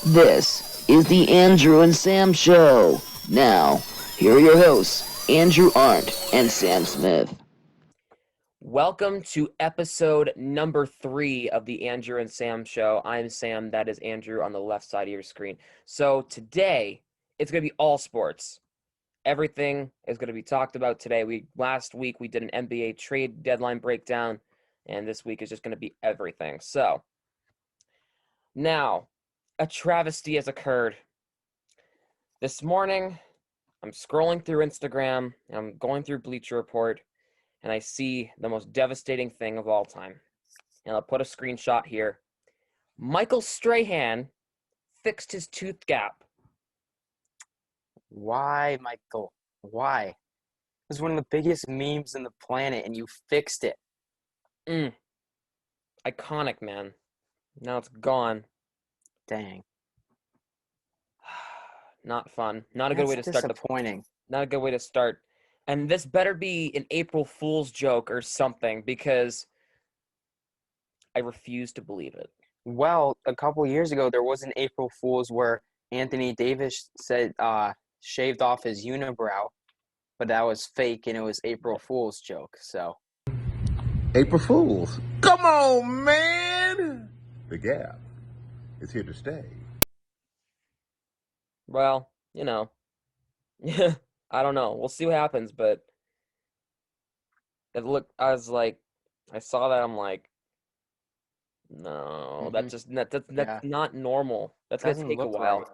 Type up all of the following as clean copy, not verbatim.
This is the Andrew and Sam Show. Now, here are your hosts, Andrew Arndt and Sam Smith. Welcome to episode number 3 of the Andrew and Sam Show. I'm Sam, that is Andrew on the left side of your screen. So today, it's going to be all sports. Everything is going to be talked about today. Last week, we did an NBA trade deadline breakdown, and this week is just going to be everything. So, now, a travesty has occurred. This morning, I'm scrolling through Instagram, and I'm going through Bleacher Report, and I see the most devastating thing of all time. And I'll put a screenshot here. Michael Strahan fixed his tooth gap. Why, Michael? Why? It was one of the biggest memes on the planet, and you fixed it. Iconic, man. Now it's gone. Dang. Not fun. Not a good way to start. Disappointing. Not a good way to start. And this better be an April Fool's joke or something, because I refuse to believe it. Well, a couple years ago, there was an April Fool's where Anthony Davis said shaved off his unibrow, but that was fake, and it was April Fool's joke. So, April Fools. Come on, man! The Gap is here to stay. Well, you know. I don't know. We'll see what happens, but I saw that, I'm like, no, that's not normal. That's gonna take a while. Right.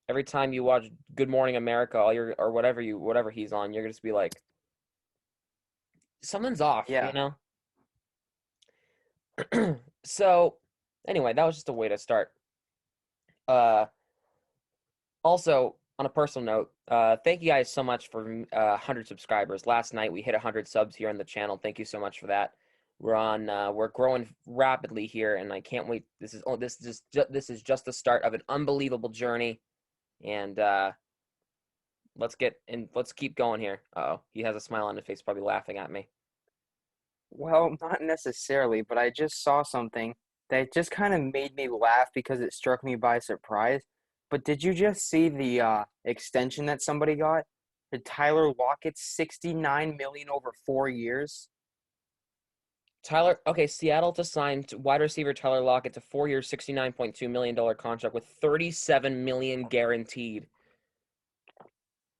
Every time you watch Good Morning America, or whatever he's on, you're gonna just be like, something's off, Yeah. you know? So, anyway, that was just a way to start. Also, on a personal note, thank you guys so much for 100 subscribers. Last night we hit 100 subs here on the channel. Thank you so much for that. We're growing rapidly here, and I can't wait. This is just the start of an unbelievable journey, and let's keep going here. Uh-oh, he has a smile on his face, probably laughing at me. Well, not necessarily, but I just saw something that just kind of made me laugh because it struck me by surprise. But did you just see the extension that somebody got? The Tyler Lockett, $69 million over 4 years. Seattle to sign wide receiver Tyler Lockett to 4 years, $69.2 million contract with $37 million guaranteed.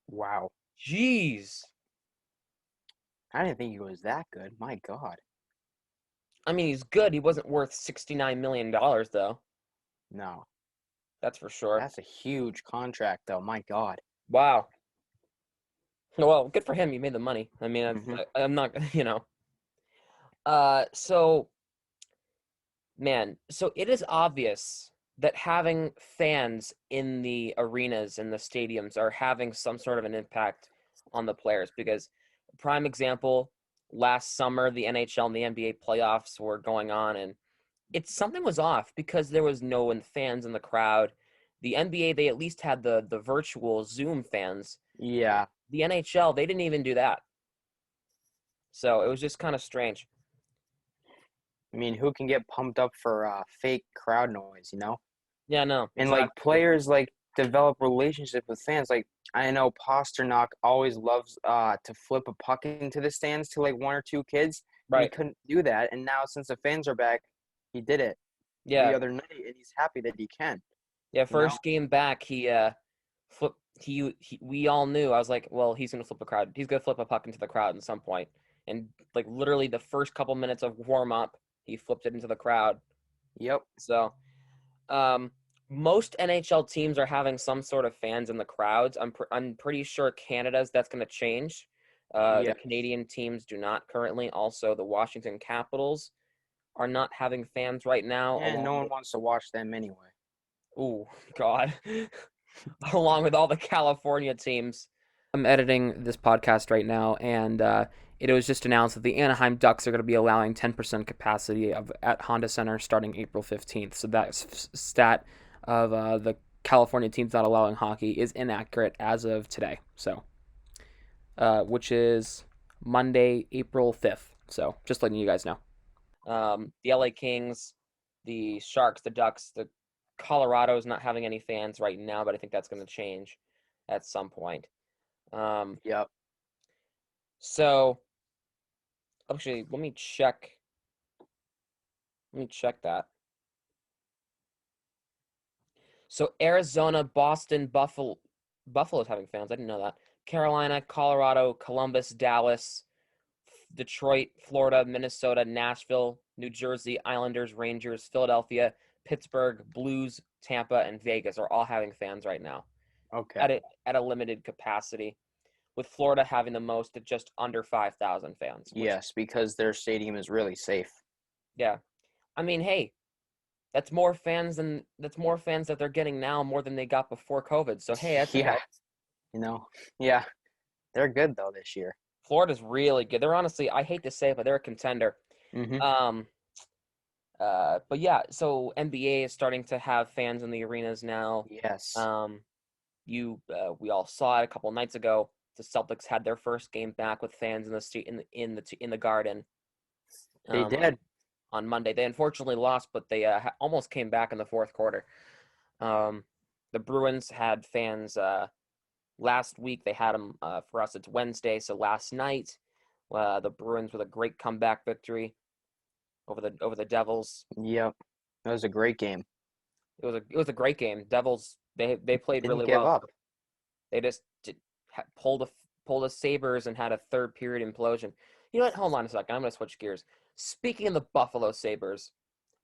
Wow. Jeez. I didn't think he was that good. My God. I mean, he's good. He wasn't worth $69 million, though. No. That's for sure. That's a huge contract, though. My God. Wow. Well, good for him. He made the money. I mean, I'm not, you know. So it is obvious that having fans in the arenas and the stadiums are having some sort of an impact on the players, because prime example, last summer, the NHL and the NBA playoffs were going on, and something was off because there was no fans in the crowd. The NBA, they at least had the virtual Zoom fans. Yeah. The NHL, they didn't even do that. So it was just kind of strange. I mean, who can get pumped up for fake crowd noise, you know? Yeah, no. And, exactly. players, develop relationships with fans. I know Pasternak always loves to flip a puck into the stands to, 1 or 2 kids. Right. He couldn't do that, and now since the fans are back, he did it the other night, and he's happy that he can. Yeah, first game back, he flipped. We all knew. I was like, well, he's gonna flip a crowd. He's gonna flip a puck into the crowd at some point. And literally the first couple minutes of warm up, he flipped it into the crowd. Yep. So, most NHL teams are having some sort of fans in the crowds. I'm pretty sure Canada's that's gonna change. The Canadian teams do not currently. Also, the Washington Capitals are not having fans right now. And no one wants to watch them anyway. Oh, God. Along with all the California teams. I'm editing this podcast right now, and it was just announced that the Anaheim Ducks are going to be allowing 10% capacity at Honda Center starting April 15th. So that stat of the California teams not allowing hockey is inaccurate as of today. So, which is Monday, April 5th. So just letting you guys know. The LA Kings, the Sharks, the Ducks, the Colorado is not having any fans right now, but I think that's going to change at some point. Yep. So, actually, let me check. Let me check that. So Arizona, Boston, Buffalo's having fans. I didn't know that. Carolina, Colorado, Columbus, Dallas, Detroit, Florida, Minnesota, Nashville, New Jersey, Islanders, Rangers, Philadelphia, Pittsburgh, Blues, Tampa, and Vegas are all having fans right now Okay. at a limited capacity, with Florida having the most at just under 5,000 fans. Yes, because their stadium is really safe. Yeah. I mean, hey, that's more fans that they're getting now more than they got before COVID. So hey, that's a Yeah. help. Yeah. They're good though this year. Florida's really good. They're honestly, I hate to say it, but they're a contender. Mm-hmm. But yeah, so NBA is starting to have fans in the arenas now. Yes. We all saw it a couple nights ago. The Celtics had their first game back with fans in the street in the Garden. They did. On Monday. They unfortunately lost, but they almost came back in the fourth quarter. The Bruins had fans last week. They had them for us. It's Wednesday, so last night, the Bruins with a great comeback victory over the Devils. Yep. That was a great game. It was a great game. Devils they played Didn't really give well. up. They just pulled the Sabres and had a third period implosion. You know what? Hold on a second. I'm going to switch gears. Speaking of the Buffalo Sabres,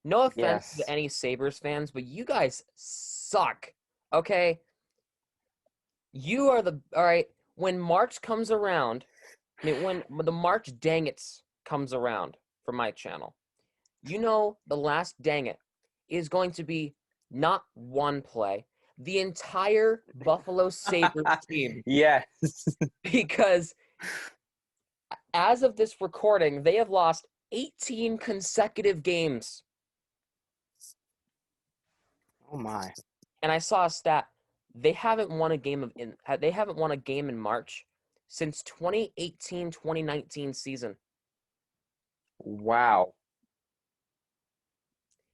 no offense Yes. to any Sabres fans, but you guys suck, okay? You are all right, when March comes around, when the March dang it's comes around for my channel, you know the last dang it is going to be not one play, the entire Buffalo Sabres team. Yes. Because as of this recording, they have lost 18 consecutive games. Oh my. And I saw a stat. They haven't won a game in March since 2018-2019 season. Wow.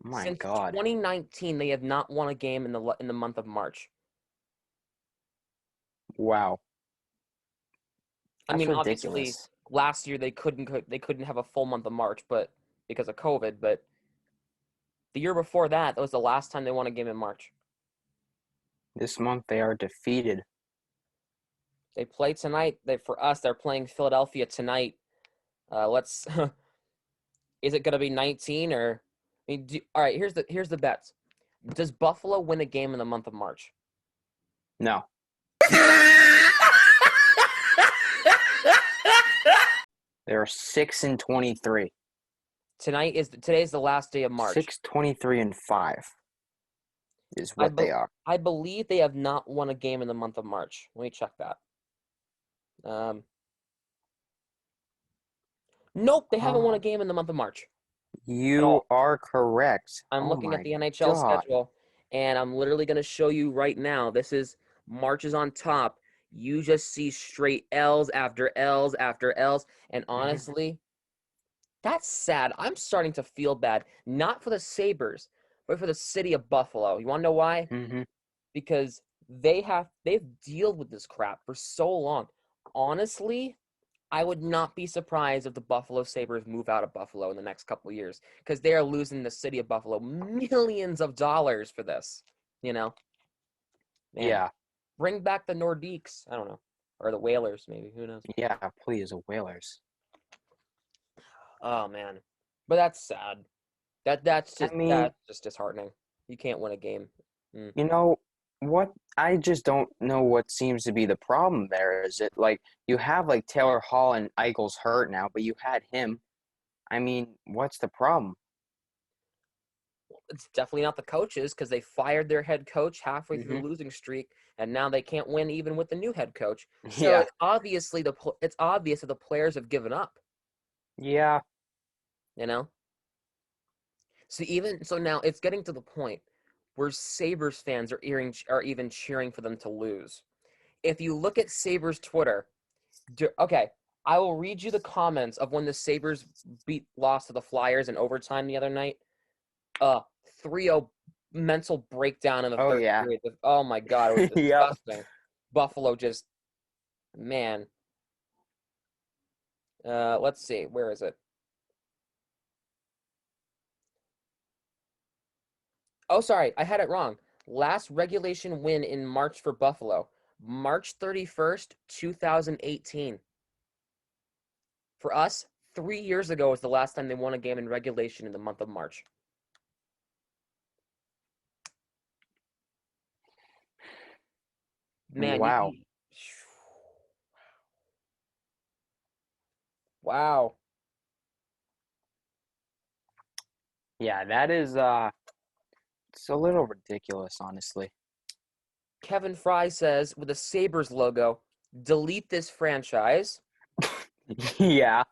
My Since God. 2019, they have not won a game in the month of March. Wow. I That's mean, obviously, ridiculous. last year they couldn't have a full month of March, but because of COVID. But the year before that was the last time they won a game in March. This month they are defeated. They play tonight. They're playing Philadelphia tonight. Let's. Is it going to be 19 or? I mean, all right. Here's the bets. Does Buffalo win a game in the month of March? No. They're 6-23. Today's the last day of March. 6-23-5 is what they are. I believe they have not won a game in the month of March. Let me check that. Nope, they haven't won a game in the month of March. You are correct. I'm looking at the NHL schedule, and I'm literally going to show you right now. This is March is on top. You just see straight L's after L's after L's, and honestly, that's sad. I'm starting to feel bad, not for the Sabres, but for the city of Buffalo. You want to know why? Mm-hmm. Because they've dealt with this crap for so long. Honestly, I would not be surprised if the Buffalo Sabres move out of Buffalo in the next couple of years, because they are losing the city of Buffalo millions of dollars for this, you know? Man, Yeah. bring back the Nordiques. I don't know. Or the Whalers, maybe. Who knows? Yeah, please, the Whalers. Oh, man. But that's sad. That's just disheartening. You can't win a game. You know what? I just don't know what seems to be the problem there. Is it like you have like Taylor Hall and Eichel's hurt now, but you had him. I mean, what's the problem? It's definitely not the coaches, because they fired their head coach halfway through Mhm. the losing streak, and now they can't win even with the new head coach. So Yeah. it's obvious that the players have given up. Yeah. You know. So now it's getting to the point where Sabres fans are even cheering for them to lose. If you look at Sabres Twitter, okay, I will read you the comments of when the Sabres lost to the Flyers in overtime the other night. 3-0 mental breakdown in the Oh, third yeah. period. Oh my God, it was Yep. disgusting. Buffalo just, man. Let's see, where is it? Oh, sorry, I had it wrong. Last regulation win in March for Buffalo, March 31st, 2018. For us, 3 years ago was the last time they won a game in regulation in the month of March. Man, Wow. Wow. Yeah, that is it's a little ridiculous, honestly. Kevin Fry says, with a Sabres logo, delete this franchise. Yeah.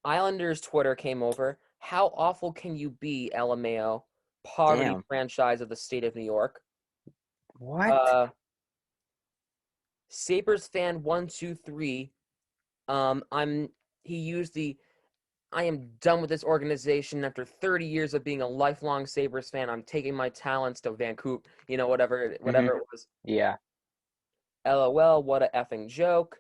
Islanders Twitter came over. How awful can you be, LMAO? Poverty Damn. franchise of the state of New York. What? Sabres fan 123. He used the I am done with this organization after 30 years of being a lifelong Sabres fan. I'm taking my talents to Vancouver, whatever it was. Yeah. LOL, what a effing joke.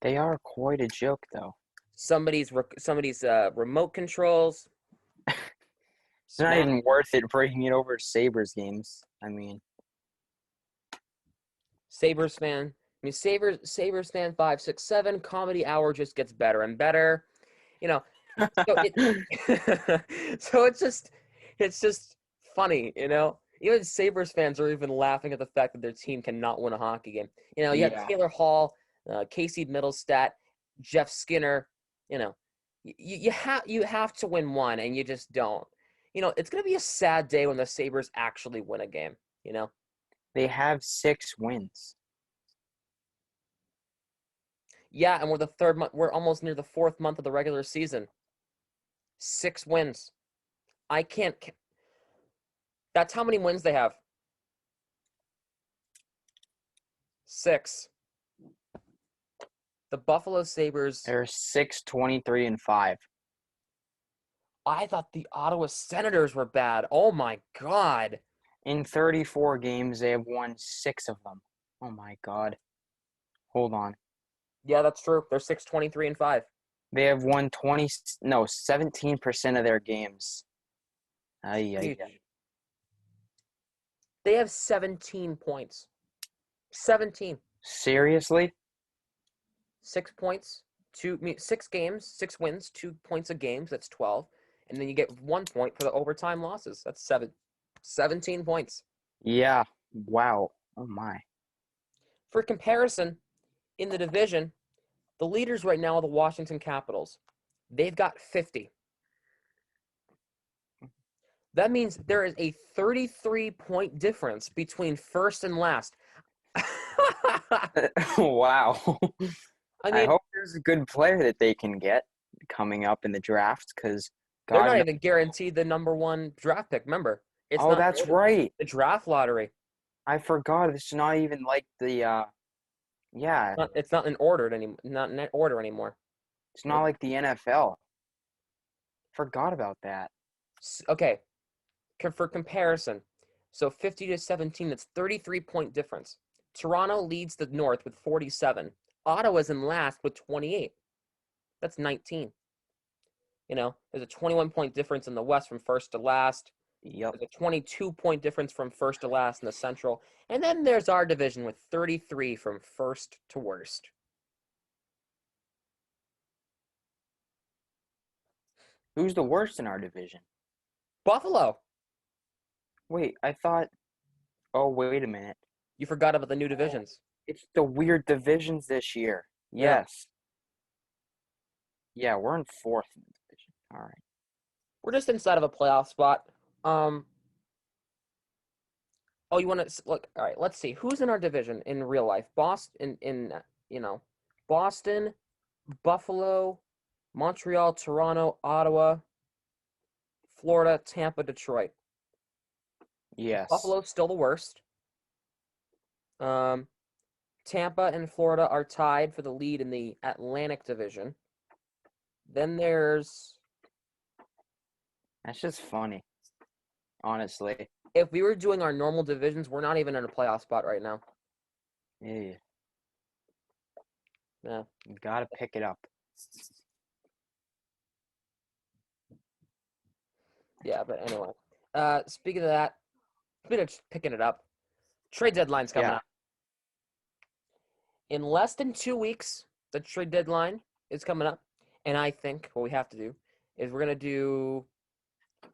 They are quite a joke, though. Somebody's remote controls. It's not even worth it bringing it over Sabres games. I mean, Sabres fan. Sabres fan 567. Comedy Hour just gets better and better. So so it's just funny, Even Sabres fans are even laughing at the fact that their team cannot win a hockey game. You have Yeah. Taylor Hall, Casey Middlestat, Jeff Skinner. You have to win one, and you just don't. It's gonna be a sad day when the Sabres actually win a game. They have 6 wins. Yeah, and we're the third month. We're almost near the fourth month of the regular season. 6 wins. I can't. That's how many wins they have. 6. The Buffalo Sabres. They're 6-23-5. I thought the Ottawa Senators were bad. Oh my God. In 34 games, they have won 6 of them. Oh my God. Hold on. Yeah, that's true. They're 6-23-5. They have won 17% of their games. Ay. They have 17 points. 17. Seriously? 6 points. 6 games, 6 wins, 2 points a game. So that's 12. And then you get 1 point for the overtime losses. That's 17 points. Yeah. Wow. Oh my. For comparison, in the division, the leaders right now are the Washington Capitals. They've got 50. That means there is a 33-point difference between first and last. Wow. I I mean, hope there's a good player that they can get coming up in the draft because they're God not knows. even guaranteed the number 1 draft pick. Remember, it's Oh, not that's ordered. right. The draft lottery. I forgot. It's not even like the yeah. It's not in order anymore. Not in order anymore. It's not like the NFL. Forgot about that. Okay, for comparison, so 50-17, that's 33-point difference. Toronto leads the North with 47. Ottawa's in last with 28. That's 19. There's a 21-point difference in the West from first to last. Yep. There's a 22-point difference from first to last in the Central. And then there's our division with 33 from first to worst. Who's the worst in our division? Buffalo. Wait, I thought. Oh, wait a minute. You forgot about the new divisions. It's the weird divisions this year. Yeah. Yes. Yeah, we're in 4th in the division. All right. We're just inside of a playoff spot. Oh, you want to look? All right, let's see. Who's in our division in real life? Boston, Boston, Buffalo, Montreal, Toronto, Ottawa, Florida, Tampa, Detroit. Yes. Buffalo's still the worst. Tampa and Florida are tied for the lead in the Atlantic Division. Then there's That's just funny, honestly. If we were doing our normal divisions, we're not even in a playoff spot right now. Yeah, Yeah. you gotta pick it up. Yeah, but anyway. Speaking of that, speaking of just picking it up, trade deadline's coming Yeah. up. In less than 2 weeks, the trade deadline is coming up. And I think what we have to do is we're going to do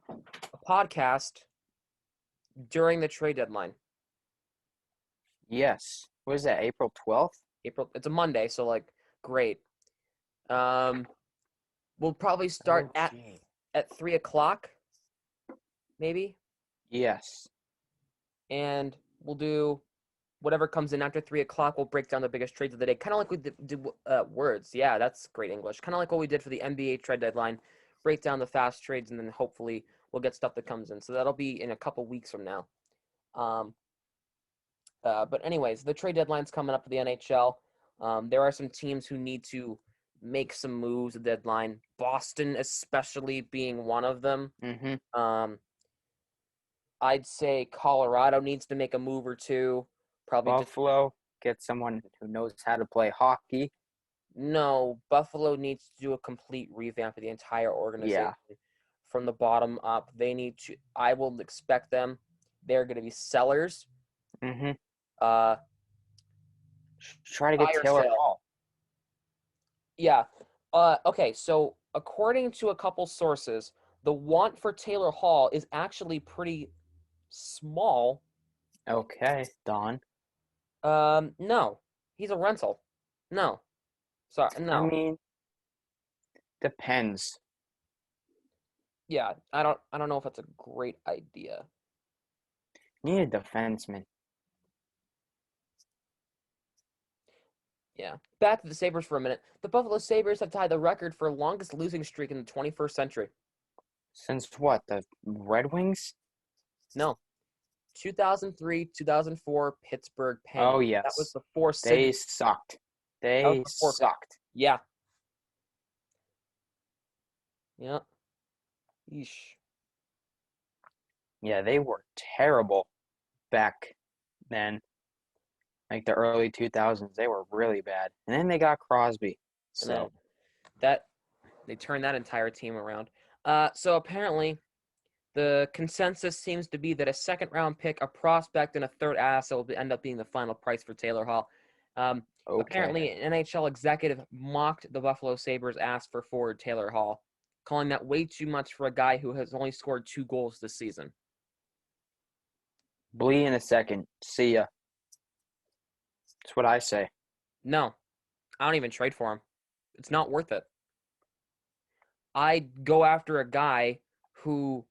a podcast during the trade deadline. Yes. What is that, April 12th? It's a Monday, so like great. We'll probably start at 3:00, maybe, Yes. and we'll do whatever comes in after 3:00. We'll break down the biggest trades of the day, kind of like we did words. Yeah, that's great English. Kind of like what we did for the NBA trade deadline. Break down the fast trades, and then hopefully we'll get stuff that comes in. So that'll be in a couple weeks from now. But anyways, the trade deadline's coming up for the NHL. There are some teams who need to make some moves at the deadline. Boston, especially, being one of them. Mm-hmm. I'd say Colorado needs to make a move or two. Probably Buffalo, get someone who knows how to play hockey. No, Buffalo needs to do a complete revamp of the entire organization from the bottom up. They need to. I will expect them. They're going to be sellers. Mm-hmm. Try Try to get Taylor Hall. Yeah. Okay, so according to a couple sources, the want for Taylor Hall is actually pretty small. Okay, Don. No. He's a rental. No. Sorry, no. I mean, depends. Yeah, I don't know if that's a great idea. Need a defenseman. Yeah. Back to the Sabres for a minute. The Buffalo Sabres have tied the record for longest losing streak in the 21st century. Since what? The Red Wings? No. 2003, 2004 Pittsburgh Penguins. Oh, yes. That was before They Sidney. sucked. They sucked. Yeah. Yeah. Yeesh. Yeah, they were terrible back then. Like the early 2000s, they were really bad. And then they got Crosby. And then So they turned that entire team around. So apparently the consensus seems to be that a second round pick, a prospect, and a third asset will end up being the final price for Taylor Hall. Apparently an NHL executive mocked the Buffalo Sabres ask for forward Taylor Hall, calling that way too much for a guy who has only scored 2 goals this season. Blee in a second. See ya. That's what I say. No, I don't even trade for him. It's not worth it. I'd go after a guy who,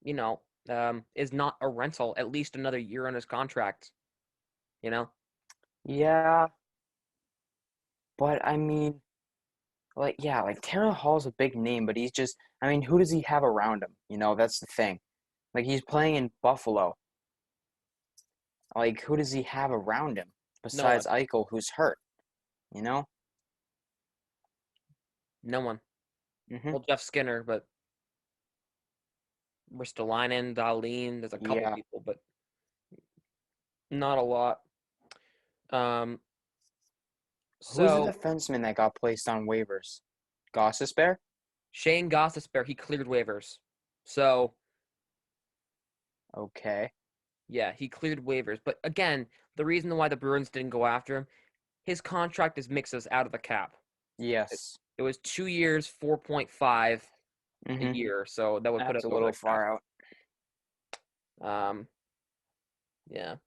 is not a rental, at least another year on his contract. Yeah. But I mean, like Taylor Hall's a big name, but he's just, who does he have around him? That's the thing. Like, he's playing in Buffalo. Like, who does he have around him besides Eichel, who's hurt? No one. Mm-hmm. Well, Jeff Skinner, but Ristolainen, Dahlin, there's a couple people, but not a lot. Who's the defenseman that got placed on waivers? Gostisbehere? Shane Gostisbehere, he cleared waivers. So. Okay. Yeah, he cleared waivers. But again, the reason why the Bruins didn't go after him, his contract is mixes out of the cap. Yes. It was 2 years, 4.5 Mm-hmm. a year. So that would put us a little far out. Yeah.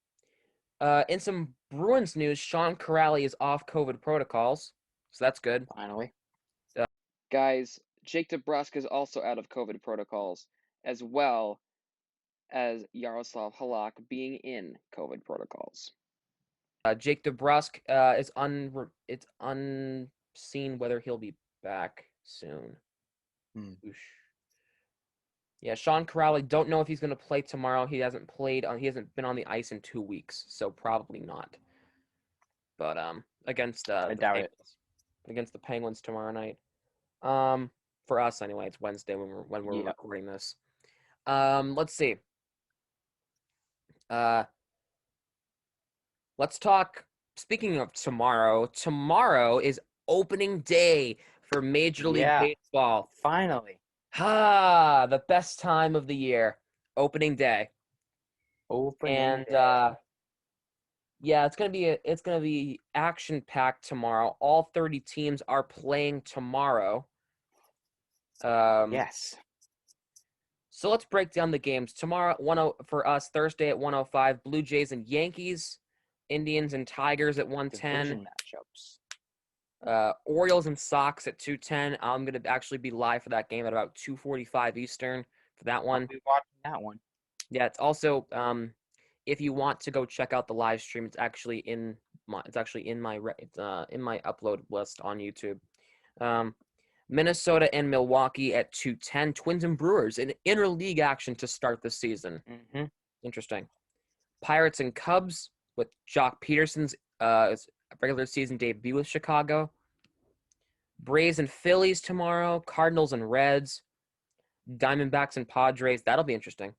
In some Bruins news, Sean Kuraly is off COVID protocols, so that's good. Finally. Guys, Jake DeBrusk is also out of COVID protocols, as well as Yaroslav Halak being in COVID protocols. Jake DeBrusk it's unseen whether he'll be back soon. Yeah, Sean Kuraly, don't know if he's going to play tomorrow. He hasn't been on the ice in 2 weeks, so probably not. But against I doubt it. Against the Penguins tomorrow night. for us anyway. It's Wednesday when we're Yeah. recording this. Let's see. Let's talk. Speaking of tomorrow, tomorrow is opening day for Major League Yeah. Baseball. Finally. The best time of the year, opening day. Opening day. Yeah, it's gonna be action packed tomorrow. All 30 teams are playing tomorrow. Yes. So let's break down the games tomorrow. For us, Thursday at 1:05, Blue Jays and Yankees, Indians and Tigers at 1:10. Division matchups. Orioles and Sox at 2:10. I'm gonna actually be live for that game at about 2:45 Eastern for that I'll one. be watching that one. Yeah, it's also if you want to go check out the live stream, it's actually in my upload list on YouTube. Minnesota and Milwaukee at 2:10. Twins and Brewers in interleague action to start the season. Mm-hmm. Interesting. Pirates and Cubs with Jock Peterson's regular season debut with Chicago. Braves and Phillies tomorrow. Cardinals and Reds. Diamondbacks and Padres. That'll be interesting.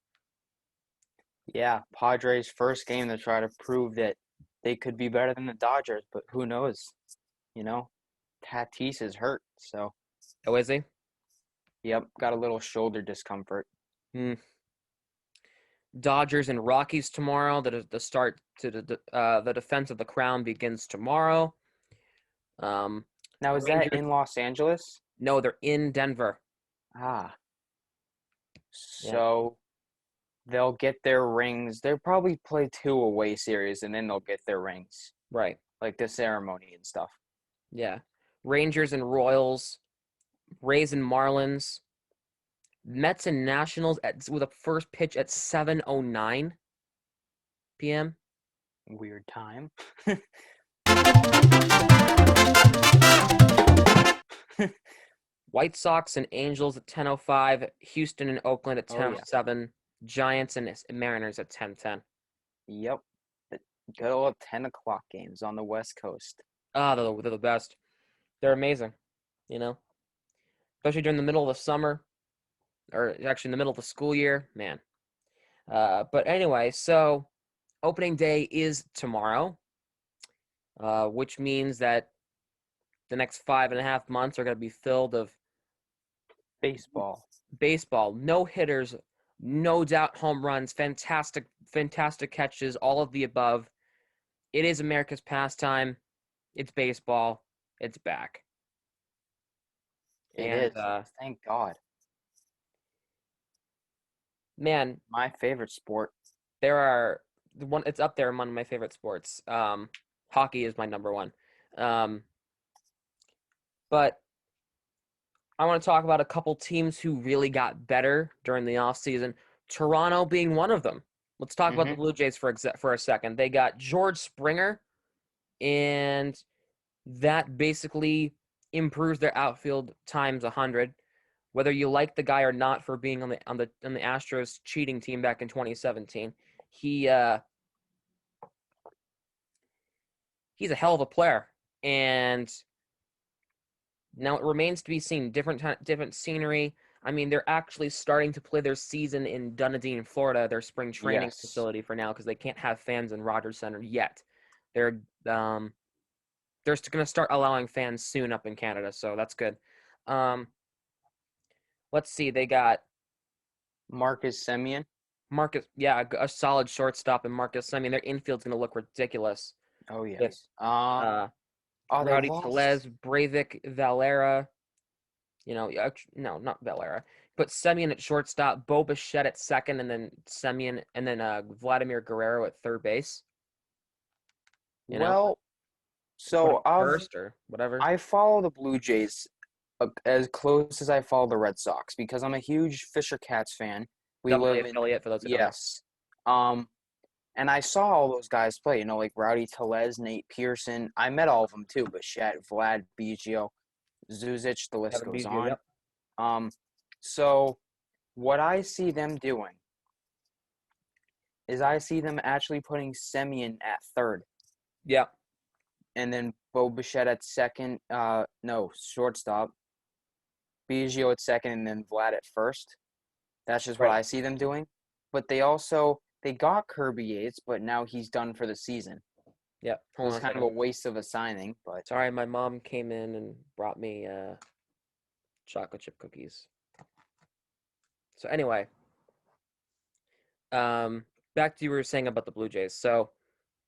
Yeah, Padres' first game to try to prove that they could be better than the Dodgers, but who knows? You know, Tatis is hurt, so. Oh, is he? Yep, got a little shoulder discomfort. Dodgers and Rockies tomorrow. The start to the defense of the crown begins tomorrow. Now, is Rangers, that in Los Angeles? No, they're in Denver. Ah. So they'll get their rings. They'll probably play 2 away series, and then they'll get their rings, Right. like the ceremony and stuff. Yeah. Rangers and Royals. Rays and Marlins. Mets and Nationals with a first pitch at 7:09 p.m. Weird time. White Sox and Angels at 10:05. Houston and Oakland at 10:07. Giants and Mariners at 10:10. Yep. The good old 10 o'clock games on the West Coast. They're the best. They're amazing, you know? Especially during the middle of the summer, or actually in the middle of the school year, man. But anyway, so opening day is tomorrow, which means that the next 5.5 months are going to be filled of baseball. No hitters, no doubt home runs, fantastic catches, all of the above. It is America's pastime. It's baseball. It's back. It is. Thank God. Man, my favorite sport. It's up there among my favorite sports. Hockey is my number one. But I want to talk about a couple teams who really got better during the offseason, Toronto being one of them. Let's talk about the Blue Jays for a second. They got George Springer, and that basically improves their outfield times 100. Whether you like the guy or not for being on the Astros cheating team back in 2017, he's a hell of a player, and now it remains to be seen. Different scenery. I mean, they're actually starting to play their season in Dunedin, Florida, their spring training facility for now, because they can't have fans in Rogers Center yet. They're going to start allowing fans soon up in Canada, so that's good. Let's see. They got Marcus Semien. A solid shortstop in Marcus Semien. Their infield's going to look ridiculous. Oh, yes. Rowdy Tellez, Breivik, Valera. No, not Valera. But Semien at shortstop, Bo Bichette at second, and then Semien, and then Vladimir Guerrero at third base. First or whatever. I follow the Blue Jays as close as I follow the Red Sox because I'm a huge Fisher Cats fan. We Double live affiliate for those who don't know. Yes. And I saw all those guys play, like Rowdy Tellez, Nate Pearson. I met all of them too, Bichette, Vlad, Biggio, Zuzic, the list goes on. Yep. So what I see them doing is I see them actually putting Semien at third. Yeah. And then Bo Bichette at second. Shortstop. Biggio at second and then Vlad at first. That's just what Right. I see them doing. But they got Kirby Yates, but now he's done for the season. Yeah. It Hold was on a kind of second. a waste of a signing, but Sorry, my mom came in and brought me chocolate chip cookies. So anyway, back to you were saying about the Blue Jays. So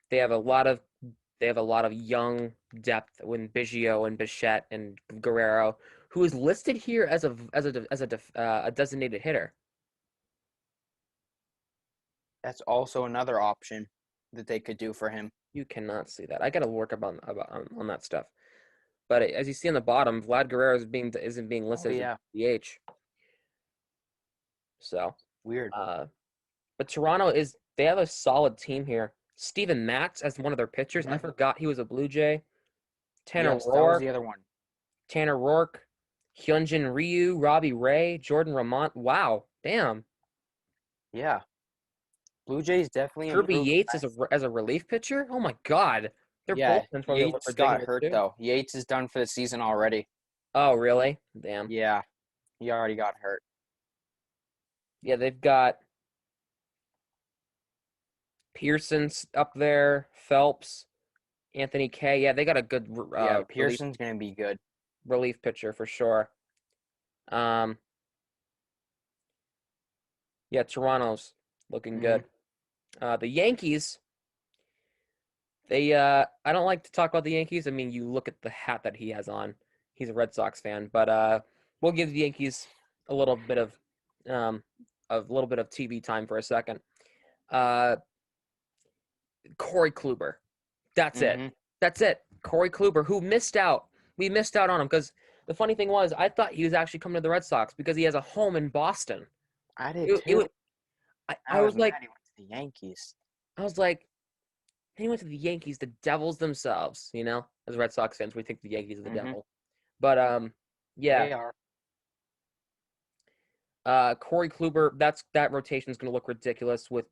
they have a lot of young depth with Biggio and Bichette and Guerrero, who is listed here as a designated hitter. that's also another option that they could do for him. You cannot see that. I got to work on that stuff. But as you see on the bottom, Vlad Guerrero isn't being listed yeah. as a DH. So, Weird. but Toronto they have a solid team here. Steven Matz as one of their pitchers. I Mhm. forgot he was a Blue Jay. Tanner Yes, that was Rourke, the other one. Hyunjin Ryu, Robbie Ray, Jordan Ramont. Wow, damn. Yeah. Blue Jays definitely Kirby improved. Yates as a relief pitcher. Oh my God, their Yeah, bullpen's probably look Yates got ridiculous hurt too. though. Yates is done for the season already. Oh really? Damn. Yeah, he already got hurt. Yeah, they've got Pearson's up there, Phelps, Anthony Kay. Yeah, they got a good Yeah, Pearson's gonna be good. relief pitcher for sure. Yeah, Toronto's looking good. The Yankees, I don't like to talk about the Yankees. I mean, you look at the hat that he has on. He's a Red Sox fan, but we'll give the Yankees a little bit of TV time for a second. Corey Kluber. That's it. That's it. Corey Kluber, who missed out. We missed out on him because the funny thing was, I thought he was actually coming to the Red Sox because he has a home in Boston. I did too. I was like, mad he went to the Yankees. I was like, he went to the Yankees, the Devils themselves, you know? As Red Sox fans, we think the Yankees are the devil. But yeah. They are. Corey Kluber, that rotation is gonna look ridiculous with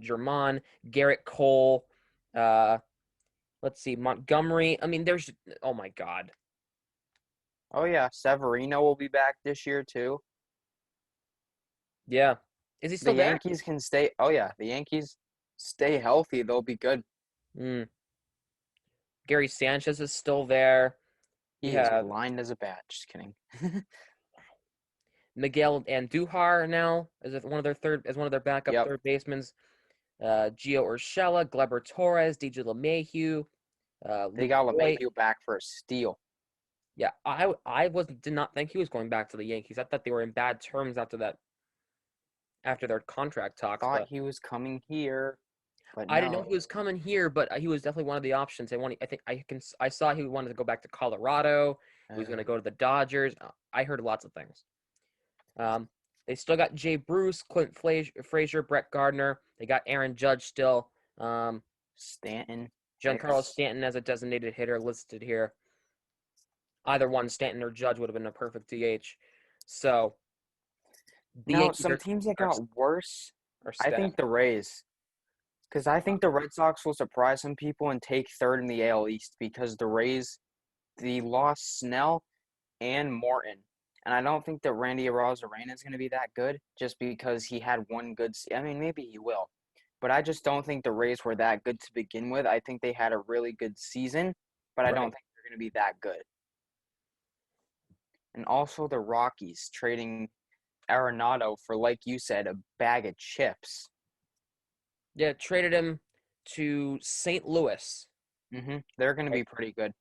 German, Garrett Cole, let's see, Montgomery. I mean, oh my God. Oh yeah, Severino will be back this year too. Yeah. Is he still The there? Yankees can stay. Oh yeah, the Yankees stay healthy. They'll be good. Gary Sanchez is still there. He is blind as a bat. Just kidding. Miguel Andujar now is one of their backup third basemen. Gio Urshela, Gleyber Torres, DJ LeMahieu. They got LeMahieu back for a steal. Yeah, I did not think he was going back to the Yankees. I thought they were in bad terms after their contract talks. Thought he was coming here, but I didn't know he was coming here, but he was definitely one of the options. I saw he wanted to go back to Colorado. He was going to go to the Dodgers. I heard lots of things. They still got Jay Bruce, Clint Frazier, Brett Gardner. They got Aaron Judge still. Stanton. Giancarlo Stanton as a designated hitter listed here. Either one, Stanton or Judge, would have been a perfect DH. So, some teams that got worse, I think the Rays. Because I think the Red Sox will surprise some people and take third in the AL East because the Rays, they lost Snell and Morton. And I don't think that Randy Arozarena is going to be that good just because he had one good – I mean, maybe he will. But I just don't think the Rays were that good to begin with. I think they had a really good season, but I don't think they're going to be that good. And also the Rockies trading Arenado for, like you said, a bag of chips. Yeah, traded him to St. Louis. They're going to be pretty good.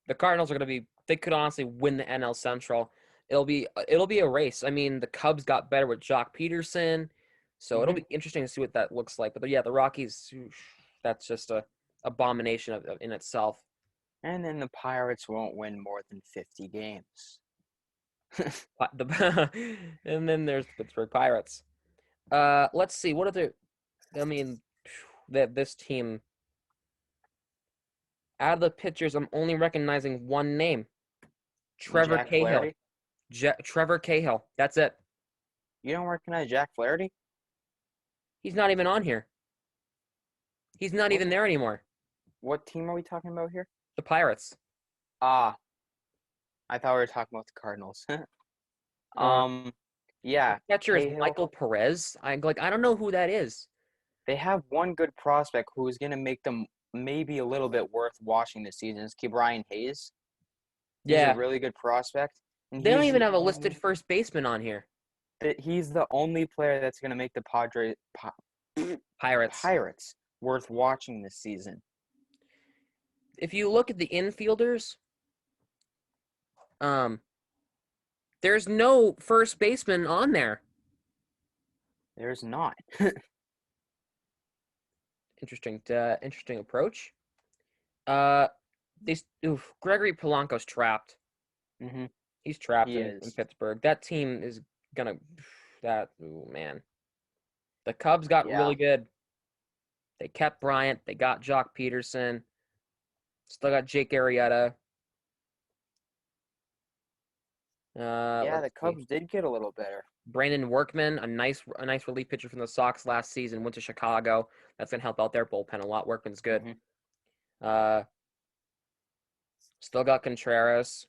The Cardinals are going to be – they could honestly win the NL Central. It'll be a race. I mean, the Cubs got better with Jock Peterson, so it'll be interesting to see what that looks like. But yeah, the Rockies, that's just a abomination in itself. And then the Pirates won't win more than 50 games. And then there's the Pittsburgh Pirates. Let's see. What other – I mean, this team – out of the pitchers, I'm only recognizing one name. Trevor Cahill. Trevor Cahill. That's it. You don't recognize Jack Flaherty? He's not even on here. He's not even there anymore. What team are we talking about here? The Pirates. I I thought we were talking about the Cardinals. Uh, Yeah, Catcher is Cahill. Michael Perez. I don't know who that is. They have one good prospect who is going to make them maybe a little bit worth watching this season. It's Brian Hayes. He's a Yeah, really good prospect, and they don't even have a listed first baseman on here. he's the only player that's going to make the Pirates. worth watching this season. If you look at the infielders, there's no first baseman on there. There's not. Interesting approach. Gregory Polanco's trapped. Mm-hmm. He's trapped He in is. Pittsburgh. That team is gonna. Man. The Cubs got really good. They kept Bryant. They got Jock Peterson. Still got Jake Arrieta. The Cubs did get a little better. Brandon Workman, a nice relief pitcher from the Sox last season, went to Chicago. That's gonna help out their bullpen a lot. Workman's good. Mhm. Still got Contreras.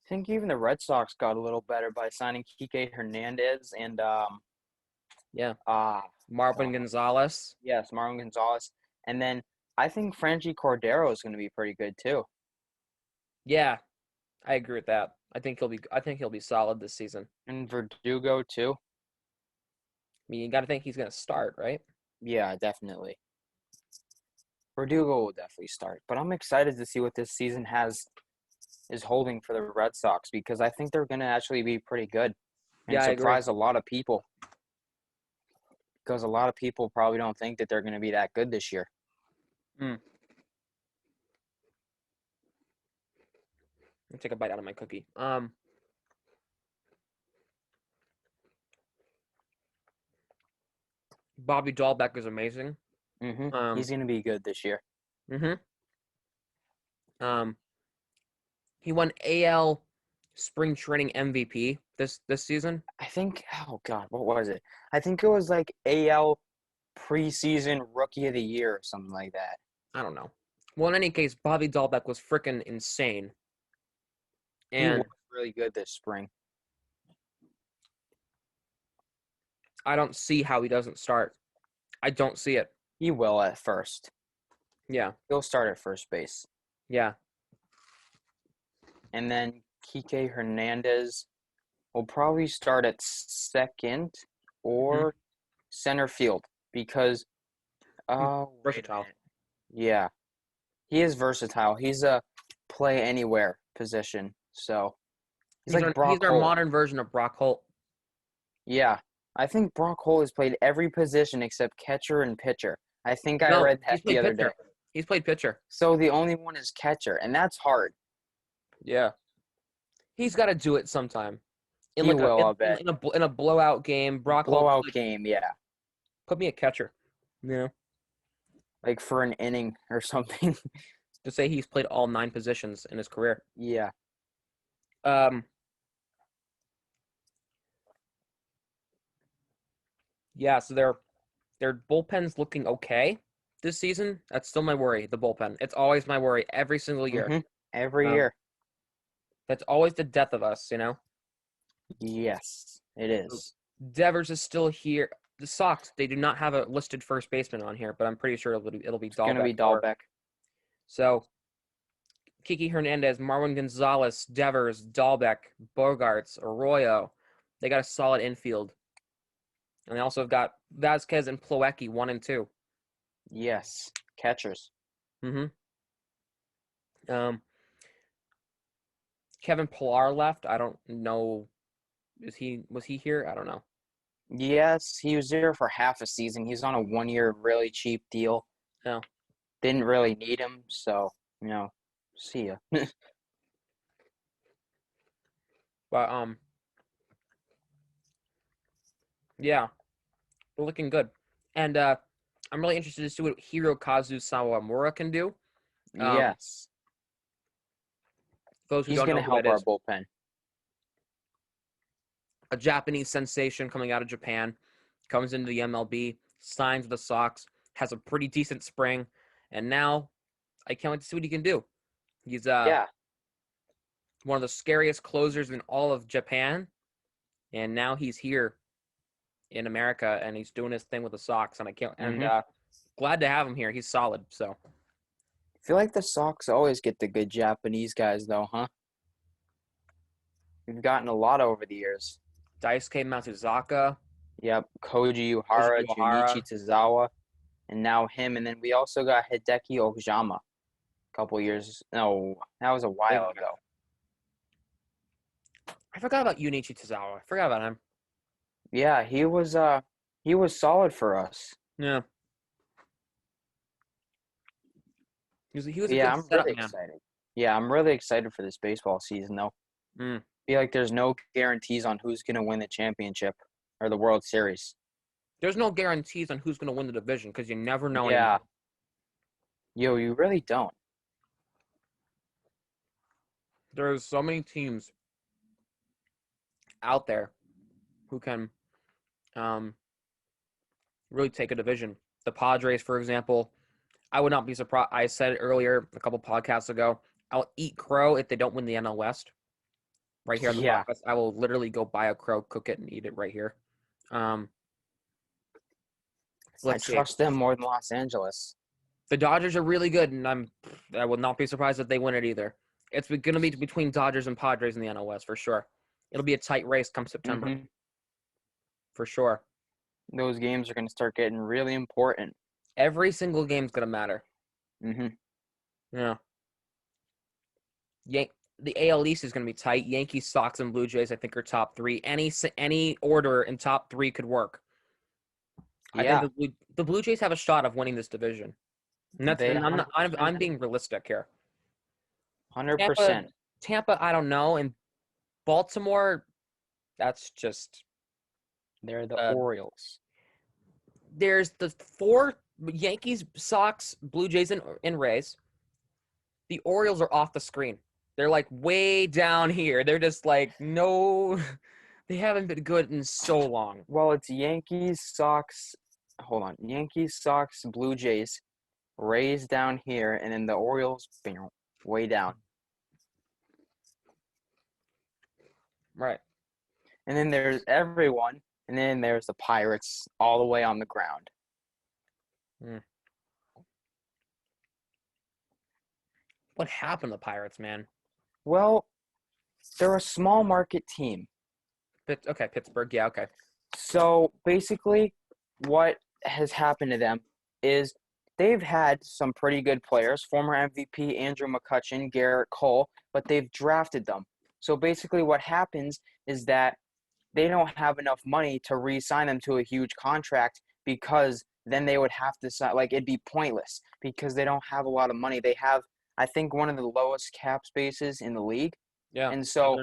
I think even the Red Sox got a little better by signing Kike Hernandez and Marvin Gonzalez. Yes, Marvin Gonzalez. And then I think Franchi Cordero is going to be pretty good too. Yeah, I agree with that. I think he'll be solid this season. And Verdugo too. I mean, you got to think he's going to start, right? Yeah, definitely. Verdugo will definitely start, but I'm excited to see what this season is holding for the Red Sox because I think they're going to actually be pretty good and surprise a lot of people. Because a lot of people probably don't think that they're going to be that good this year. Let me take a bite out of my cookie. Bobby Dahlbeck is amazing. Mm-hmm. He's going to be good this year. Mm-hmm. He won AL Spring Training MVP this season. I think, what was it? I think it was like AL preseason Rookie of the Year or something like that. I don't know. Well, in any case, Bobby Dahlbeck was freaking insane. And he was really good this spring. I don't see how he doesn't start. I don't see it. He will at first. Yeah. He'll start at first base. Yeah. And then Kike Hernandez will probably start at second or center field because versatile. Yeah. He is versatile. He's a play anywhere position. So he's like Brock He's our Holt. modern version of Brock Holt. Yeah. I think Brock Holt has played every position except catcher and pitcher. I think I read that the other day. He's played pitcher. So the only one is catcher, and that's hard. Yeah. He's got to do it sometime. He will, I'll bet. In a blowout game, Brock Blowout game, yeah. Put me a catcher. Yeah. Like for an inning or something. To say he's played all 9 positions in his career. Yeah. Yeah, so their bullpen's looking okay this season. That's still my worry, the bullpen. It's always my worry every single year. Mm-hmm. Every year. That's always the death of us, you know? Yes, it is. Devers is still here. The Sox, they do not have a listed first baseman on here, but I'm pretty sure it'll be Dahlbeck. It's going to be Dahlbeck. So, Kike Hernandez, Marwin Gonzalez, Devers, Dahlbeck, Bogarts, Arroyo. They got a solid infield. And they also have got Vasquez and Plawecki, 1 and 2. Yes, catchers. Mm-hmm. Kevin Pillar left. I don't know. Was he here? I don't know. Yes, he was there for half a season. He's on a 1-year really cheap deal. Oh. Didn't really need him, so, see ya. But yeah, we're looking good. And I'm really interested to see what Hirokazu Sawamura can do. Yes. Those who He's going to help our bullpen. A Japanese sensation coming out of Japan, comes into the MLB, signs with the Sox, has a pretty decent spring, and now I can't wait to see what he can do. He's one of the scariest closers in all of Japan, and now he's here in America and he's doing his thing with the Sox, and I can't glad to have him here. He's solid. So I feel like the Sox always get the good Japanese guys, though, huh? We've gotten a lot over the years. Daisuke Matsuzaka. Yep, Koji Uehara, Junichi Tozawa, and now him. And then we also got Hideki Okajama a couple years. No, that was a while ago. I forgot about Junichi Tozawa. I forgot about him. Yeah, he was solid for us. Yeah. He was a good I'm setup really man. excited. Yeah, I'm really excited for this baseball season, though. I feel like there's no guarantees on who's going to win the championship or the World Series. There's no guarantees on who's going to win the division because you never know. Yeah. Anymore. Yo, you really don't. There's so many teams out there who can really take a division. The Padres, for example, I would not be surprised. I said it earlier a couple podcasts ago. I'll eat crow if they don't win the NL West. Right here on the podcast, I will literally go buy a crow, cook it, and eat it right here. I trust them more than Los Angeles. The Dodgers are really good, and I will not be surprised if they win it either. It's going to be between Dodgers and Padres in the NL West for sure. It'll be a tight race come September. For sure. Those games are going to start getting really important. Every single game's going to matter. Yeah. The AL East is going to be tight. Yankees, Sox, and Blue Jays, I think, are top three. Any order in top three could work. I think the Blue Jays have a shot of winning this division. And I'm being realistic here. 100%. Tampa, I don't know. And Baltimore, that's just... They're the Orioles. There's the four Yankees, Sox, Blue Jays, and Rays. The Orioles are off the screen. They're like way down here. They're just like, no, they haven't been good in so long. Well, it's Yankees, Sox, Blue Jays, Rays down here, and then the Orioles way down. Right. And then there's everyone, and then there's the Pirates all the way on the ground. What happened to the Pirates, man? Well, they're a small market team. Okay, Pittsburgh. Yeah, okay. So basically, what has happened to them is they've had some pretty good players, former MVP Andrew McCutchen, Garrett Cole, but they've drafted them. So basically what happens is that they don't have enough money to re-sign them to a huge contract because then they would have to sign, it'd be pointless because they don't have a lot of money. They have, I think, one of the lowest cap spaces in the league. Yeah. And so,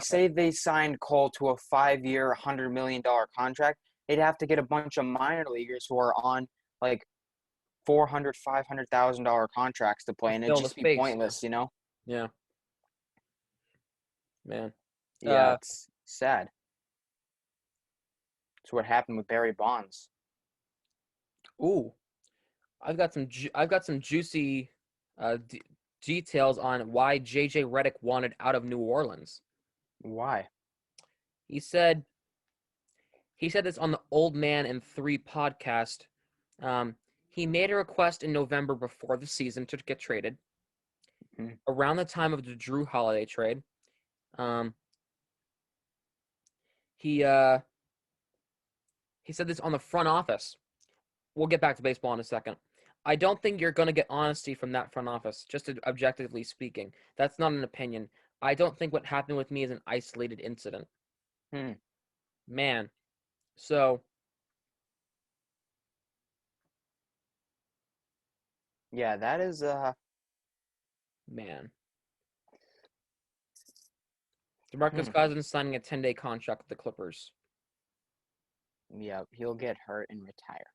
say they signed Cole to a 5-year, $100 million contract, they'd have to get a bunch of minor leaguers who are on, $400,000, $500,000 contracts to play, and it'd just be pointless, you know? Yeah. Man. Yeah, it's sad. That's what happened with Barry Bonds. Ooh. I've got some juicy details on why J.J. Redick wanted out of New Orleans. Why? He said this on the Old Man and 3 podcast. He made a request in November before the season to get traded. Around the time of the Drew Holiday trade. He said this on the front office. We'll get back to baseball in a second. I don't think you're going to get honesty from that front office, just objectively speaking. That's not an opinion. I don't think what happened with me is an isolated incident. Man. So. Yeah, that is, Man. DeMarcus Cousins signing a 10-day contract with the Clippers. Yeah, he'll get hurt and retire.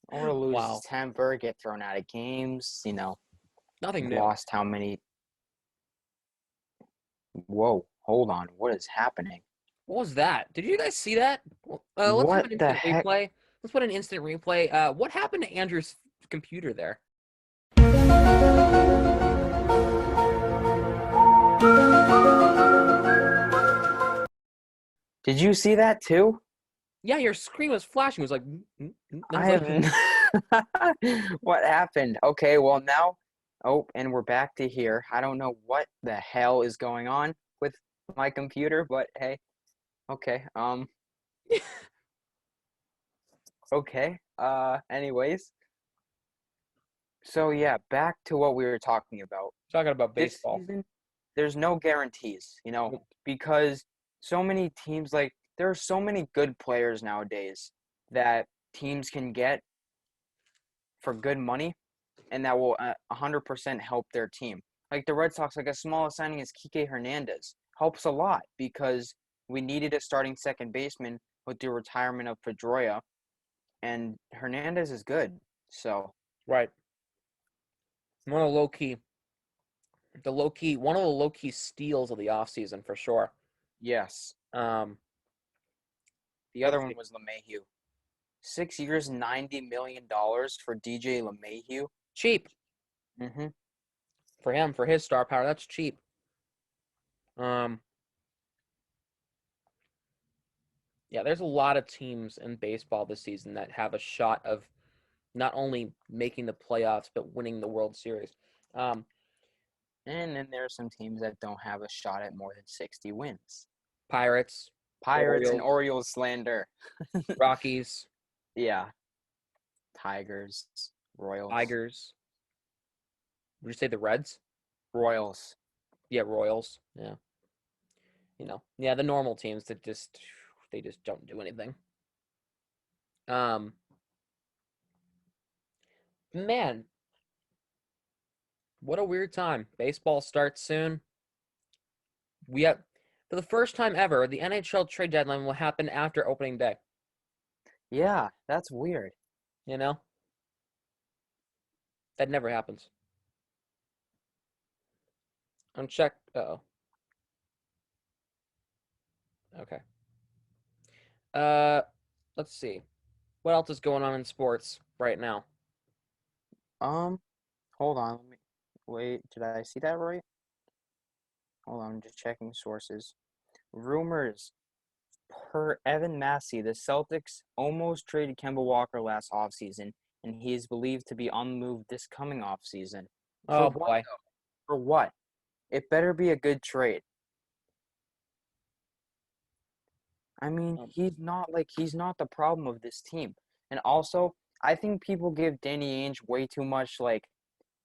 Or lose his temper, get thrown out of games, Nothing new. Lost how many... Whoa, hold on. What is happening? What was that? Did you guys see that? Let's What put an the instant heck? replay. Let's put an instant replay. What happened to Andrew's computer there? Did you see that too? Yeah, your screen was flashing. It was like, and I I was like, haven't. What happened? Okay, well now, oh, and we're back to here. I don't know what the hell is going on with my computer, but hey, okay, okay. Anyways, so yeah, back to what we were talking about. talking about This baseball. season, there's no guarantees, Nope. because so many teams, like, there are so many good players nowadays that teams can get for good money and that will 100% help their team. Like the Red Sox, like, as small a signing as Kike Hernandez helps a lot because we needed a starting second baseman with the retirement of Pedroia, and Hernandez is good. So Right. One of the low key steals of the offseason for sure. yes, Um, the other let's one see. was LeMahieu. 6 years, $90 million for DJ LeMahieu. Cheap Mm-hmm. for him, for his star power. That's cheap. Yeah, there's a lot of teams in baseball this season that have a shot of not only making the playoffs but winning the World Series. And then there are some teams that don't have a shot at more than 60 wins. Pirates, Pirates and Orioles slander. Rockies, Yeah. Tigers, Royals. Tigers. Would you say the Reds? Royals. Yeah, Royals. Yeah. Yeah, the normal teams that they just don't do anything. Man, what a weird time. Baseball starts soon. For the first time ever, the NHL trade deadline will happen after opening day. Yeah, that's weird. You know? That never happens. Uncheck. Uh-oh. Okay. Let's see. What else is going on in sports right now? Hold on. Wait, did I see that right? Hold on, I'm just checking sources. Rumors. Per Evan Massey, the Celtics almost traded Kemba Walker last offseason, and he is believed to be on the move this coming offseason. Oh For what, boy. though? For what? It better be a good trade. I mean, he's not the problem of this team. And also, I think people give Danny Ainge way too much, like,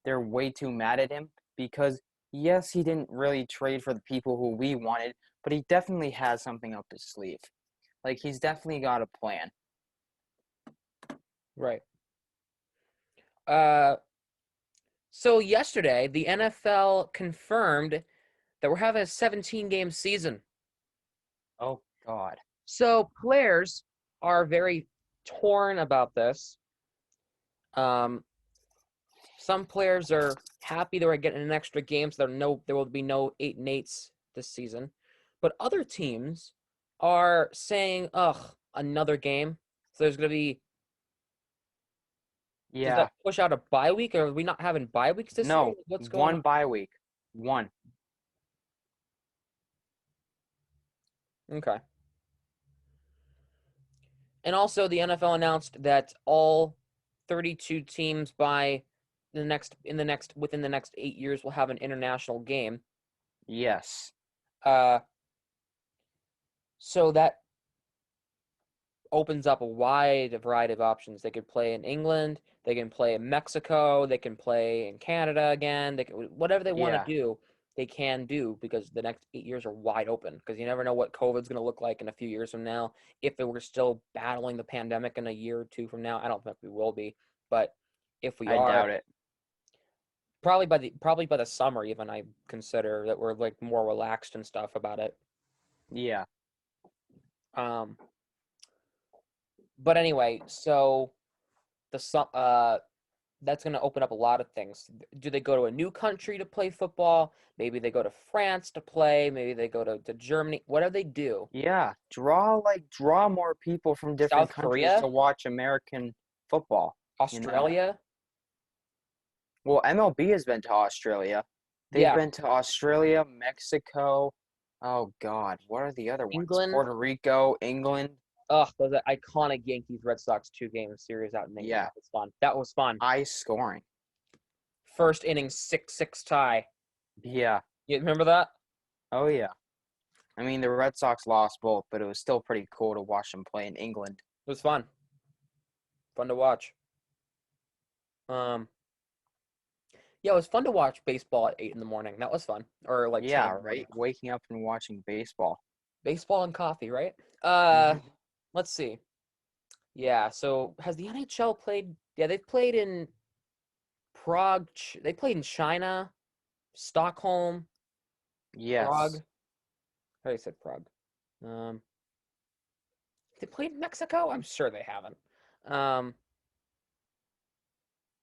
they're way too mad at him because, yes, he didn't really trade for the people who we wanted, but he definitely has something up his sleeve. Like, he's definitely got a plan. Right. So yesterday, the NFL confirmed that we're having a 17-game season. Oh, God. So players are very torn about this. Some players are happy they're getting an extra game, so there will be no 8-8s this season. But other teams are saying, "Ugh, another game." So there's going to be. Does Yeah. that push out a bye week, or are we not having bye weeks this year? No, What's going on? one bye week. One. Okay. And also, the NFL announced that all 32 teams within the next 8 years will have an international game. Yes. So that opens up a wide variety of options. They could play in England, they can play in Mexico, they can play in Canada again. Whatever they want to do, they can do because the next 8 years are wide open. Because you never know what COVID's going to look like in a few years from now. If we're still battling the pandemic in a year or two from now, I don't think we will be. But if we I are, doubt it. probably by the summer, even I consider that we're like more relaxed and stuff about it. Yeah. But anyway, so that's going to open up a lot of things. Do they go to a new country to play football? Maybe they go to France to play. Maybe they go to Germany. Whatever they do. Yeah. Draw more people from different South countries Korea? to watch American football. Australia? Well, MLB has been to Australia. They've Yeah, been to Australia, Mexico. Oh God, what are the other ones? England. Puerto Rico, England. Ugh, those are iconic Yankees Red Sox 2-game series out in England. Yeah, That was fun. That was fun. high scoring. First inning 6-6 tie. Yeah. You remember that? Oh yeah. I mean, the Red Sox lost both, but it was still pretty cool to watch them play in England. It was fun. Fun to watch. Um, yeah, it was fun to watch baseball at 8 in the morning. That was fun. Or like 10 Yeah, in the morning. right. Waking up and watching baseball. Baseball and coffee, right? Mhm. Let's see. Yeah, so has the NHL played? Yeah, they've played in Prague. They played in China, Stockholm, Prague. Yes. I already said Prague. Um, they played in Mexico? I'm sure they haven't. Um,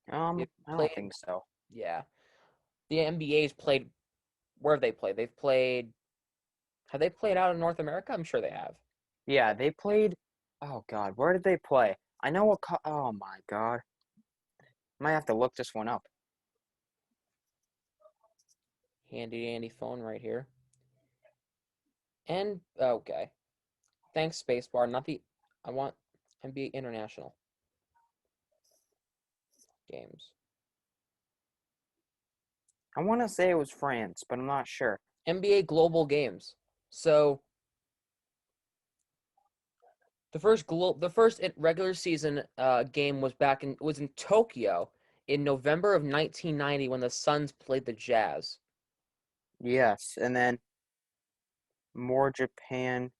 they I played. don't think so. Yeah, the NBA's played. Where have they played? They've played. Have they played out in North America? I'm sure they have. Yeah, they played. Oh God, where did they play? I know what. Oh my God, might have to look this one up. Handy dandy phone right here. And okay, thanks spacebar. Not the. I want NBA International games. I want to say it was France, but I'm not sure. NBA Global Games. So the first regular season game was in Tokyo in November of 1990 when the Suns played the Jazz. Yes, and then more Japan.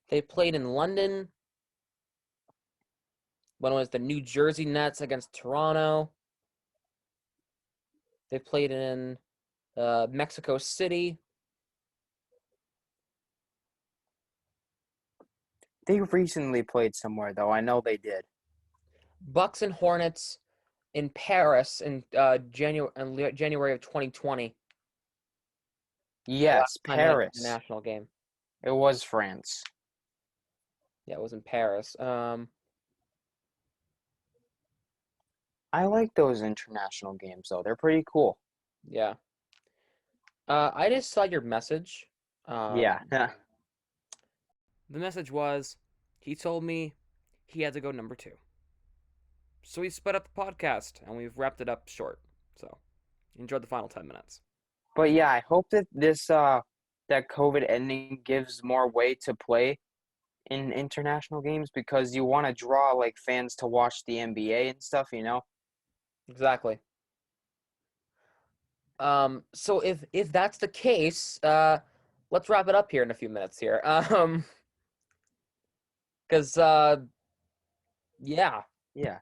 They played in London when it was the New Jersey Nets against Toronto. They played in Mexico City. They recently played somewhere though. I know they did. Bucks and Hornets in Paris in January of 2020. The last Yes, time they had an Paris. international game. It was France. Yeah, it was in Paris. I like those international games though. They're pretty cool. Yeah. I just saw your message. Yeah. The message was, he told me he had to go number 2. So we sped up the podcast and we've wrapped it up short. So enjoy the final 10 minutes. But yeah, I hope that this that COVID ending gives more way to play in international games because you want to draw like fans to watch the NBA and stuff, you know? Exactly. So if that's the case, let's wrap it up here in a few minutes here. Because yeah. Yeah.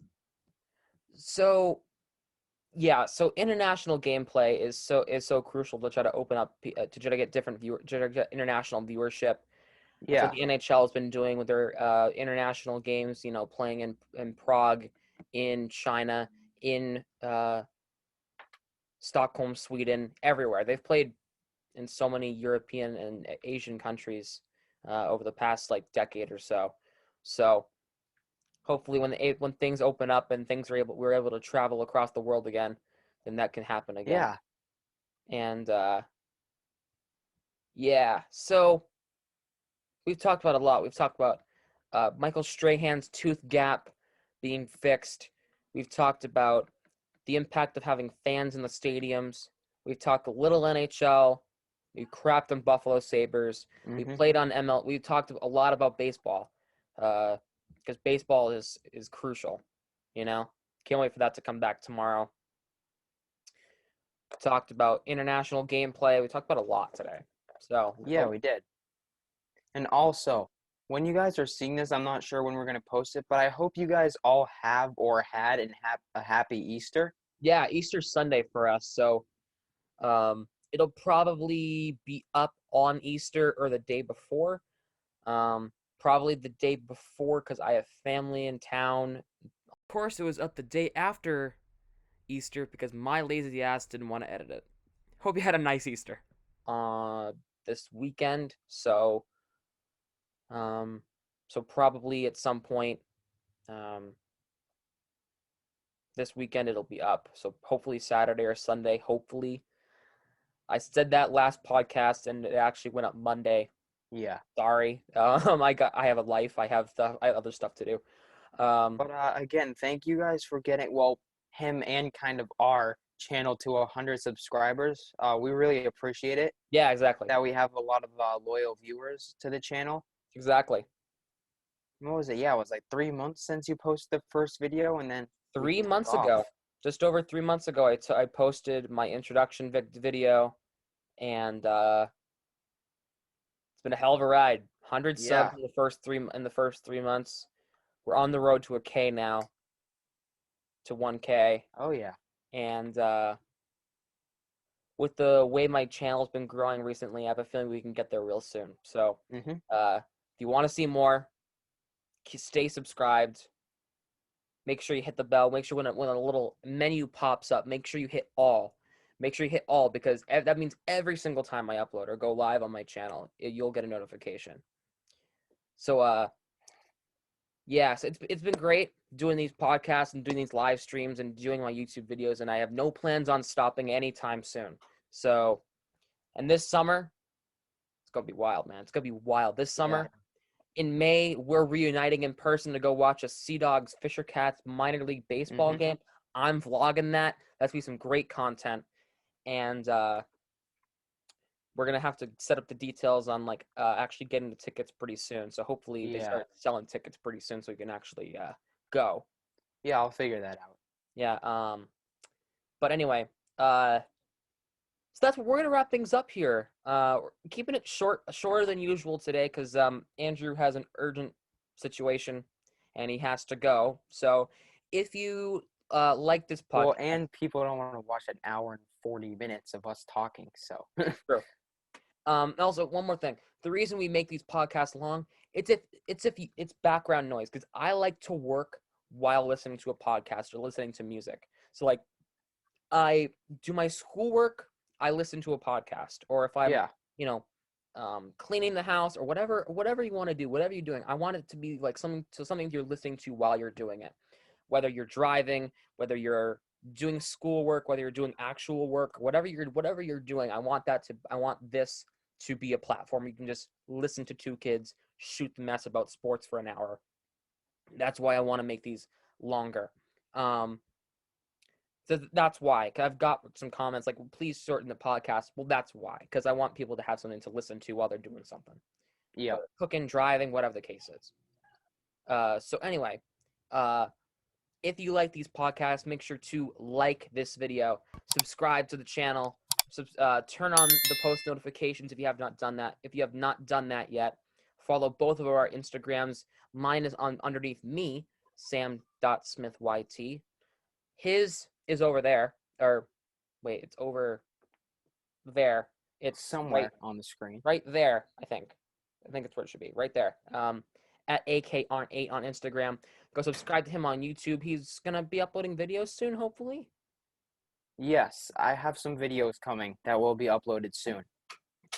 So yeah, so international gameplay is so crucial to try to open up to try to get try to get international viewership. That's Yeah. what the NHL has been doing with their international games. You know, playing in Prague, in China, in Stockholm, Sweden, everywhere. They've played in so many European and Asian countries over the past like decade or so. So hopefully, when things open up and we're able to travel across the world again, then that can happen again. Yeah. And yeah, so we've talked about a lot. We've talked about Michael Strahan's tooth gap being fixed. We've talked about the impact of having fans in the stadiums. We've talked a little NHL. We crapped on Buffalo Sabres. We Mhm. played on ML. We talked a lot about baseball because baseball is crucial. You know, can't wait for that to come back tomorrow. Talked about international gameplay. We talked about a lot today. So Yeah, we did. And also, when you guys are seeing this, I'm not sure when we're going to post it, but I hope you guys all have or had a happy Easter. yeah, Easter Sunday for us. So it'll probably be up on Easter or the day before. Probably the day before because I have family in town. Of course, it was up the day after Easter because my lazy ass didn't want to edit it. Hope you had a nice Easter. This weekend. So probably at some point, this weekend it'll be up. So hopefully Saturday or Sunday. Hopefully, I said that last podcast and it actually went up Monday. Yeah. Sorry. I have a life. I have other stuff to do. But again, thank you guys for getting him and kind of our channel to 100 subscribers. We really appreciate it. Yeah, exactly. That we have a lot of loyal viewers to the channel. Exactly. What was it? Yeah, it was like 3 months since you posted the first video, and then 3 months ago, just over 3 months ago, I posted my introduction video, and it's been a hell of a ride. 100 subs in the first 3 months. We're on the road to a K now, to 1K. Oh yeah. And with the way my channel's been growing recently, I have a feeling we can get there real soon. So, if you want to see more, stay subscribed. Make sure you hit the bell. Make sure when a little menu pops up, make sure you hit all. Make sure you hit all, because that means every single time I upload or go live on my channel, you'll get a notification. So, yeah, so it's been great doing these podcasts and doing these live streams and doing my YouTube videos, and I have no plans on stopping anytime soon. So, and this summer, it's gonna be wild, man. It's gonna be wild. This summer, in May, we're reuniting in person to go watch a Sea Dogs Fisher Cats minor league baseball game. I'm vlogging that. That's gonna be some great content, and we're gonna have to set up the details on actually getting the tickets pretty soon. So hopefully they start selling tickets pretty soon, so we can actually go. Yeah, I'll figure that out. Yeah. But anyway, so that's what we're gonna wrap things up here. We're keeping it shorter than usual today, because Andrew has an urgent situation and he has to go. So if you like this podcast, and people don't want to watch an hour and 40 minutes of us talking. So true. Also, one more thing. The reason we make these podcasts long, it's background noise, because I like to work while listening to a podcast or listening to music. So I do my schoolwork, I listen to a podcast, or if I'm cleaning the house or whatever you want to do, whatever you're doing, I want it to be like something you're listening to while you're doing it. Whether you're driving, whether you're doing schoolwork, whether you're doing actual work, whatever you're doing, I want this to be a platform you can just listen to two kids shoot the mess about sports for an hour. That's why I want to make these longer. So that's why. 'Cause I've got some comments like, well, please shorten the podcast. Well, that's why. Because I want people to have something to listen to while they're doing something. Yeah. Cooking, driving, whatever the case is. So anyway, if you like these podcasts, make sure to like this video, subscribe to the channel, turn on the post notifications if you have not done that. If you have not done that yet, follow both of our Instagrams. Mine is underneath me, sam.smithyt. His is over there, or wait, it's over there. It's somewhere on the screen. Right there, I think it's where it should be, right there. At AKArn8 on Instagram. Go subscribe to him on YouTube. He's going to be uploading videos soon, hopefully. Yes, I have some videos coming that will be uploaded soon.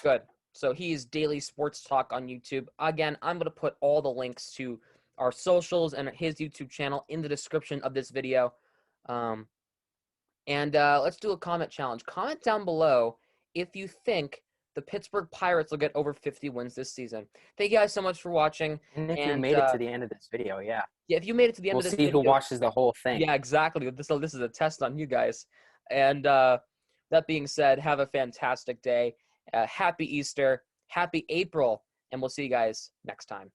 Good. So he's Daily Sports Talk on YouTube. Again, I'm going to put all the links to our socials and his YouTube channel in the description of this video. And let's do a comment challenge. Comment down below if you think the Pittsburgh Pirates will get over 50 wins this season. Thank you guys so much for watching. And if you made it to the end of this video, yeah, if you made it to the end of this video, we'll see who watches the whole thing. Yeah, exactly. This is a test on you guys. And that being said, have a fantastic day. Happy Easter. Happy April. And we'll see you guys next time.